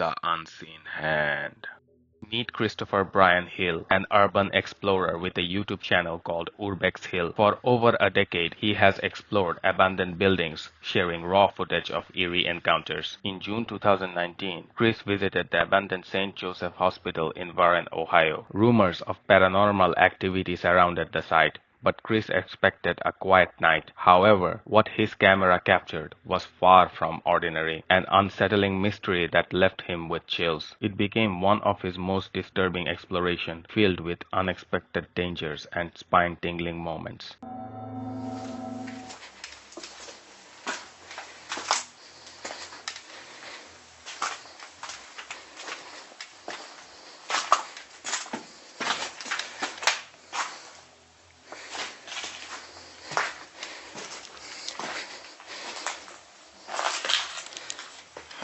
The Unseen Hand. Meet Christopher Brian Hill, an urban explorer with a YouTube channel called Urbex Hill. For over a decade, he has explored abandoned buildings, sharing raw footage of eerie encounters. In June 2019, Chris visited the abandoned St. Joseph Hospital in Warren, Ohio. Rumors of paranormal activity surrounded the site, but Chris expected a quiet night. However, what his camera captured was far from ordinary, an unsettling mystery that left him with chills. It became one of his most disturbing explorations, filled with unexpected dangers and spine-tingling moments.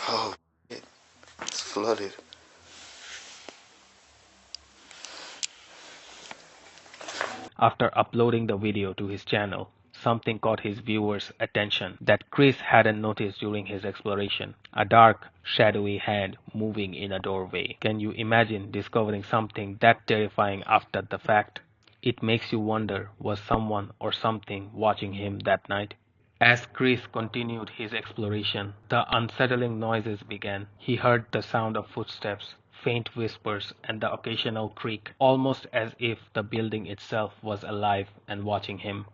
Oh, it's flooded. After uploading the video to his channel, something caught his viewers' attention that Chris hadn't noticed during his exploration: a dark, shadowy hand moving in a doorway. Can you imagine discovering something that terrifying after the fact? It makes you wonder, was someone or something watching him that night? As Chris continued his exploration, the unsettling noises began. He heard the sound of footsteps, faint whispers, and the occasional creak, almost as if the building itself was alive and watching him.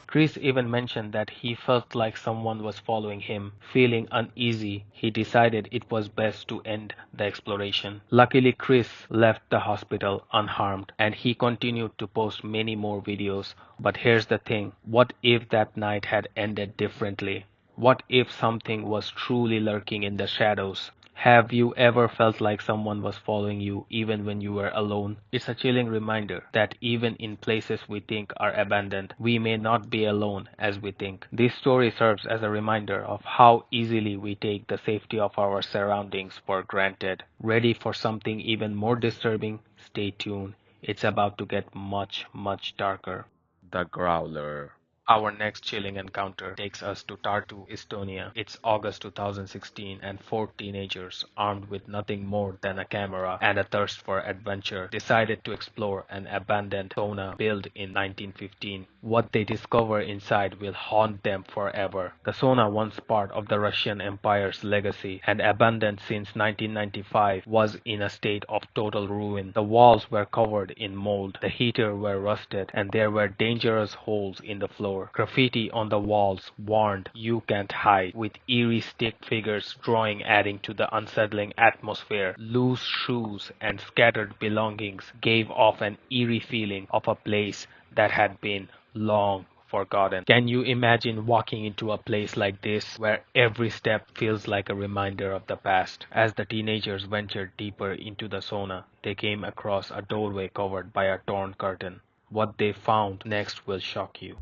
Chris even mentioned that he felt like someone was following him. Feeling uneasy, he decided it was best to end the exploration. Luckily, Chris left the hospital unharmed, and he continued to post many more videos. But here's the thing: what if that night had ended differently? What if something was truly lurking in the shadows? Have you ever felt like someone was following you even when you were alone? It's a chilling reminder that even in places we think are abandoned, we may not be alone as we think. This story serves as a reminder of how easily we take the safety of our surroundings for granted. Ready for something even more disturbing? Stay tuned. It's about to get much, much darker. The Growler. Our next chilling encounter takes us to Tartu, Estonia. It's August 2016, and four teenagers, armed with nothing more than a camera and a thirst for adventure, decided to explore an abandoned sauna built in 1915. What they discover inside will haunt them forever. The sauna, once part of the Russian Empire's legacy and abandoned since 1995, was in a state of total ruin. The walls were covered in mold, the heaters were rusted, and there were dangerous holes in the floor. Graffiti on the walls warned, "You can't hide," with eerie stick figures drawing, adding to the unsettling atmosphere. Loose shoes and scattered belongings gave off an eerie feeling of a place that had been long forgotten. Can you imagine walking into a place like this, where every step feels like a reminder of the past? As the teenagers ventured deeper into the sauna, they came across a doorway covered by a torn curtain. What they found next will shock you.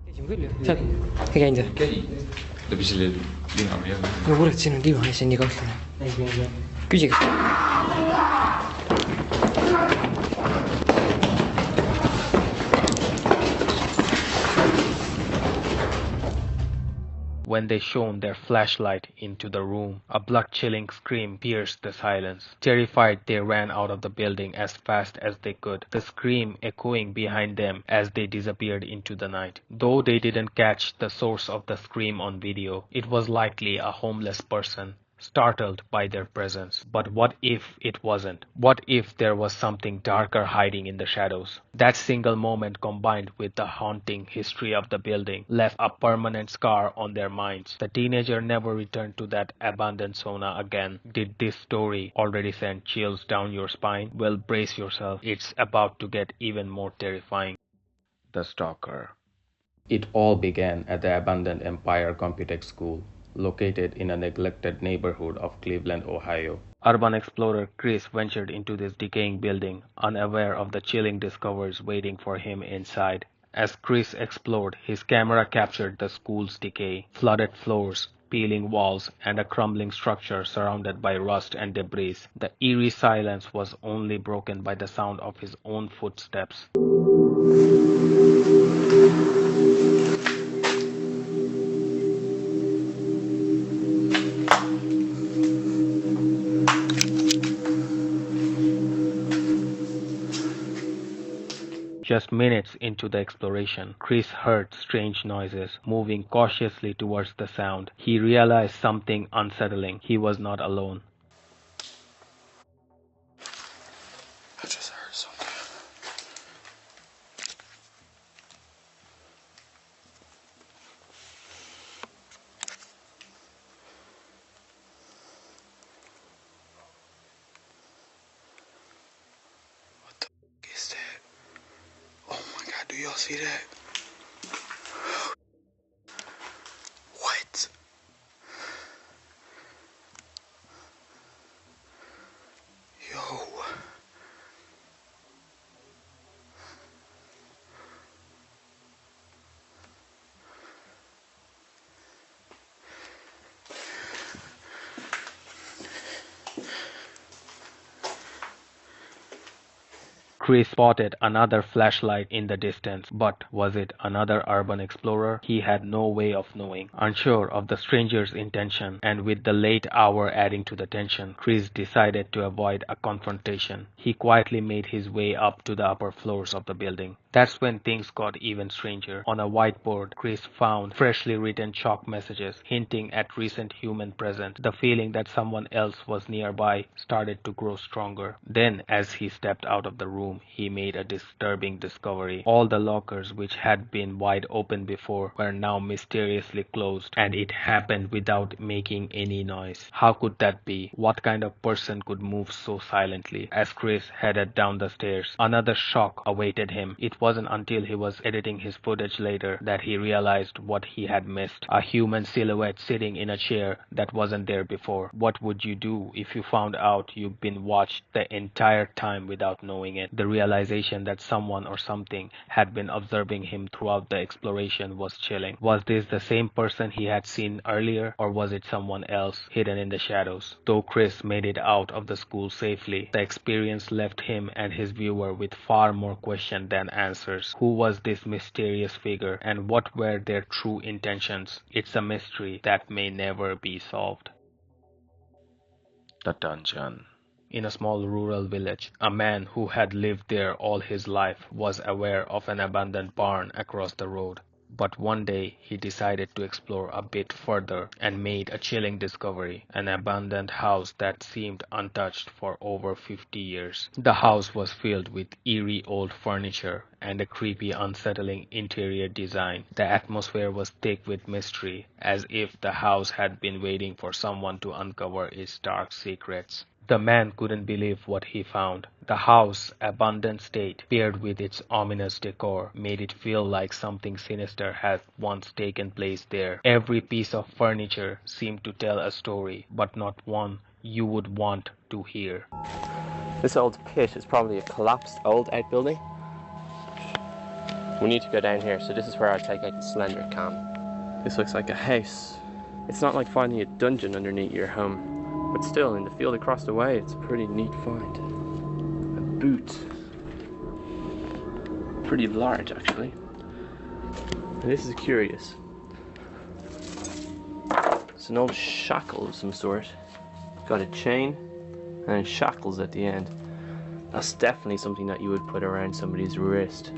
Saad xagee inta ma kuuletsin diiva haysan nii kahtlen küsige When they shone their flashlight into the room, a blood-chilling scream pierced the silence. Terrified, they ran out of the building as fast as they could, the scream echoing behind them as they disappeared into the night. Though they didn't catch the source of the scream on video, it was likely a homeless person startled by their presence. But what if it wasn't? What if there was something darker hiding in the shadows? That single moment, combined with the haunting history of the building, left a permanent scar on their minds. The teenager never returned to that abandoned sauna again. Did this story already send chills down your spine? Well, brace yourself. It's about to get even more terrifying. The Stalker. It all began at the abandoned Empire Computex School, located in a neglected neighborhood of Cleveland, Ohio. Urban explorer Chris ventured into this decaying building, unaware of the chilling discoveries waiting for him inside. As Chris explored, his camera captured the school's decay, flooded floors, peeling walls, and a crumbling structure surrounded by rust and debris. The eerie silence was only broken by the sound of his own footsteps. Just minutes into the exploration, Chris heard strange noises, moving cautiously towards the sound. He realized something unsettling. He was not alone. I just heard something. What the f is that? Oh my god, do y'all see that? What? Yo. Chris spotted another flashlight in the distance, but was it another urban explorer? He had no way of knowing. Unsure of the stranger's intention, and with the late hour adding to the tension, Chris decided to avoid a confrontation. He quietly made his way up to the upper floors of the building. That's when things got even stranger. On a whiteboard, Chris found freshly written chalk messages hinting at recent human presence. The feeling that someone else was nearby started to grow stronger. Then, as he stepped out of the room, he made a disturbing discovery. All the lockers, which had been wide open before, were now mysteriously closed, and it happened without making any noise. How could that be? What kind of person could move so silently? As Chris headed down the stairs, another shock awaited him. It wasn't until he was editing his footage later that he realized what he had missed. A human silhouette sitting in a chair that wasn't there before. What would you do if you found out you've been watched the entire time without knowing it? The realization that someone or something had been observing him throughout the exploration was chilling. Was this the same person he had seen earlier, or was it someone else hidden in the shadows? Though Chris made it out of the school safely, the experience left him and his viewer with far more questions than answers. Who was this mysterious figure, and what were their true intentions? It's a mystery that may never be solved. The Dungeon. In a small rural village, a man who had lived there all his life was aware of an abandoned barn across the road. But one day he decided to explore a bit further and made a chilling discovery, an abandoned house that seemed untouched for over 50 years. The house was filled with eerie old furniture and a creepy, unsettling interior design. The atmosphere was thick with mystery, as if the house had been waiting for someone to uncover its dark secrets. The man couldn't believe what he found. The house's abandoned state, paired with its ominous decor, made it feel like something sinister had once taken place there. Every piece of furniture seemed to tell a story, but not one you would want to hear. This old pit is probably a collapsed old outbuilding. We need to go down here, so this is where I take out the slender cam. This looks like a house. It's not like finding a dungeon underneath your home. But still, in the field across the way, it's a pretty neat find. A boot. Pretty large, actually. And this is curious. It's an old shackle of some sort. Got a chain and shackles at the end. That's definitely something that you would put around somebody's wrist.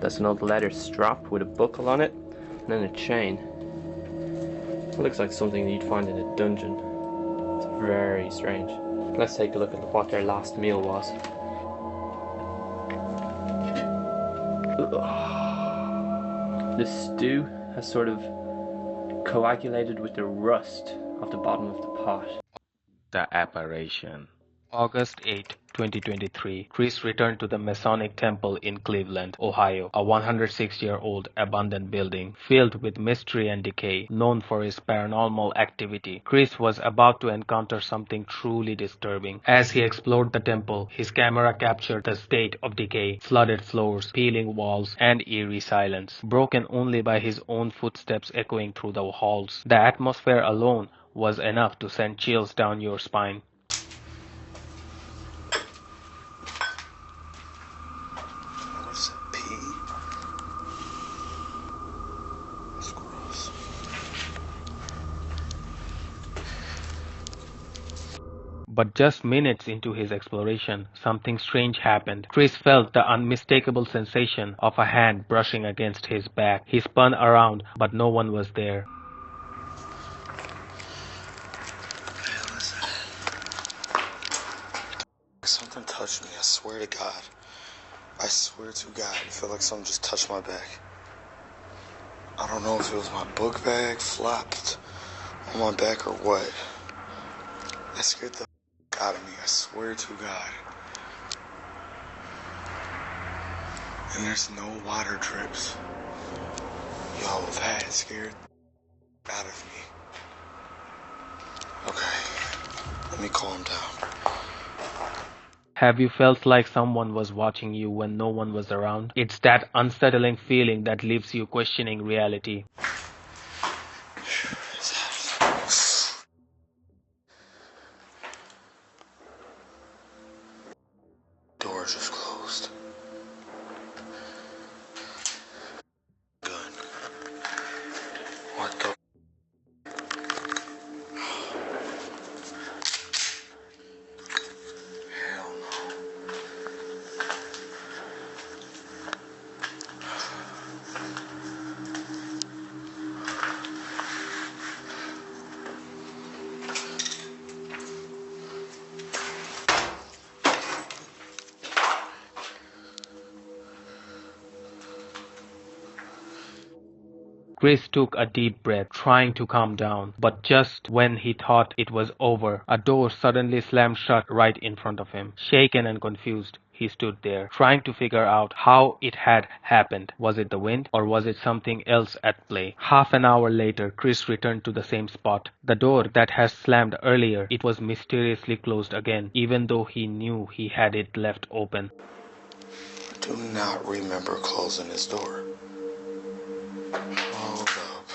That's an old leather strap with a buckle on it, and then a chain. It looks like something you'd find in a dungeon. It's Very strange. Let's take a look at what their last meal was. The stew has sort of coagulated with the rust of the bottom of the pot. The apparition. August 8, 2023, Chris returned to the Masonic Temple in Cleveland, Ohio, a 106-year-old abandoned building filled with mystery and decay, known for its paranormal activity. Chris was about to encounter something truly disturbing. As he explored the temple, his camera captured the state of decay, flooded floors, peeling walls, and eerie silence, broken only by his own footsteps echoing through the halls. The atmosphere alone was enough to send chills down your spine. What's that, pee? That's gross. But just minutes into his exploration, something strange happened. Chris felt the unmistakable sensation of a hand brushing against his back. He spun around, but no one was there. Hey, listen. Something touched me, I swear to God. I swear to God, I feel like something just touched my back. I don't know if it was my book bag flopped on my back or what. That scared the out of me, I swear to God. And there's no water drips. Yo, that scared out of me. Okay, let me calm down. Have you felt like someone was watching you when no one was around? It's that unsettling feeling that leaves you questioning reality. Door just closed. Gun. What the? Hell no. Chris took a deep breath, trying to calm down, but just when he thought it was over, a door suddenly slammed shut right in front of him. Shaken and confused, he stood there, trying to figure out how it had happened. Was it the wind, or was it something else at play? Half an hour later, Chris returned to the same spot. The door that had slammed earlier, it was mysteriously closed again, even though he knew he had it left open. I do not remember closing this door. Hold up.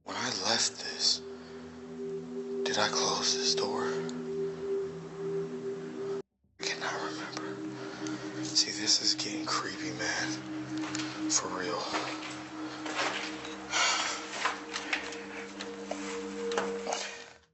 When I left this, did I close this door? I cannot remember. See, this is getting creepy, man. For real.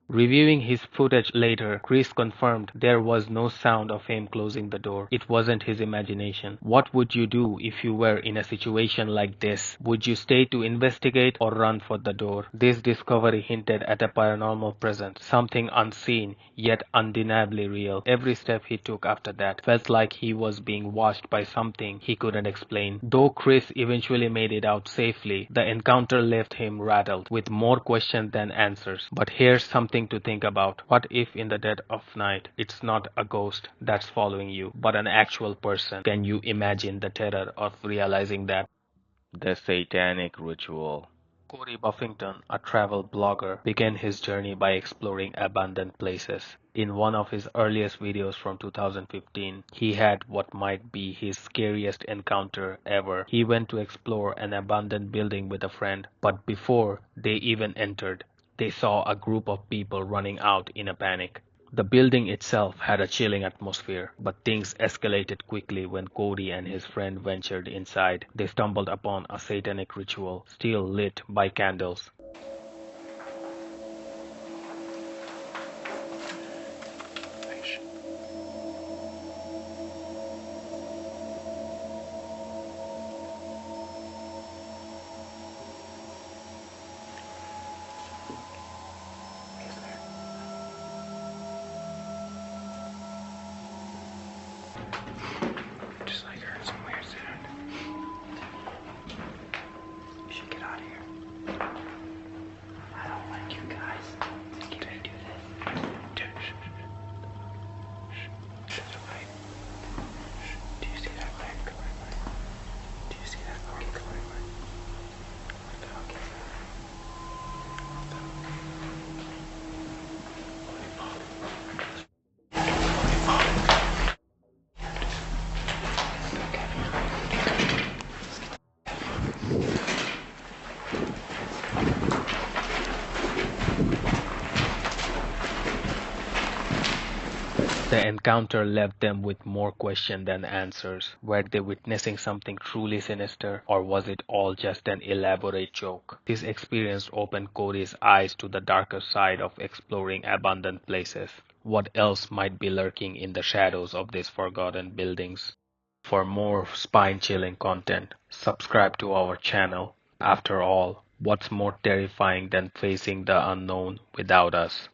Reviewing his footage later, Chris confirmed there was no sound of him closing the door. It wasn't his imagination. What would you do if you were in a situation like this? Would you stay to investigate or run for the door? This discovery hinted at a paranormal presence, something unseen yet undeniably real. Every step he took after that felt like he was being watched by something he couldn't explain. Though Chris eventually made it out safely, the encounter left him rattled, with more questions than answers. But here's something to think about. What if in the dead of night it's not a ghost that's following you, but an actual person? Can you imagine the terror of realizing that? The Satanic Ritual. Corey Buffington, a travel blogger, began his journey by exploring abandoned places. In one of his earliest videos from 2015, he had what might be his scariest encounter ever. He went to explore an abandoned building with a friend, but before they even entered, they saw a group of people running out in a panic. The building itself had a chilling atmosphere, but things escalated quickly when Cody and his friend ventured inside. They stumbled upon a satanic ritual, still lit by candles. The encounter left them with more questions than answers. Were they witnessing something truly sinister, or was it all just an elaborate joke? This experience opened Cody's eyes to the darker side of exploring abandoned places. What else might be lurking in the shadows of these forgotten buildings? For more spine-chilling content, subscribe to our channel. After all, what's more terrifying than facing the unknown without us?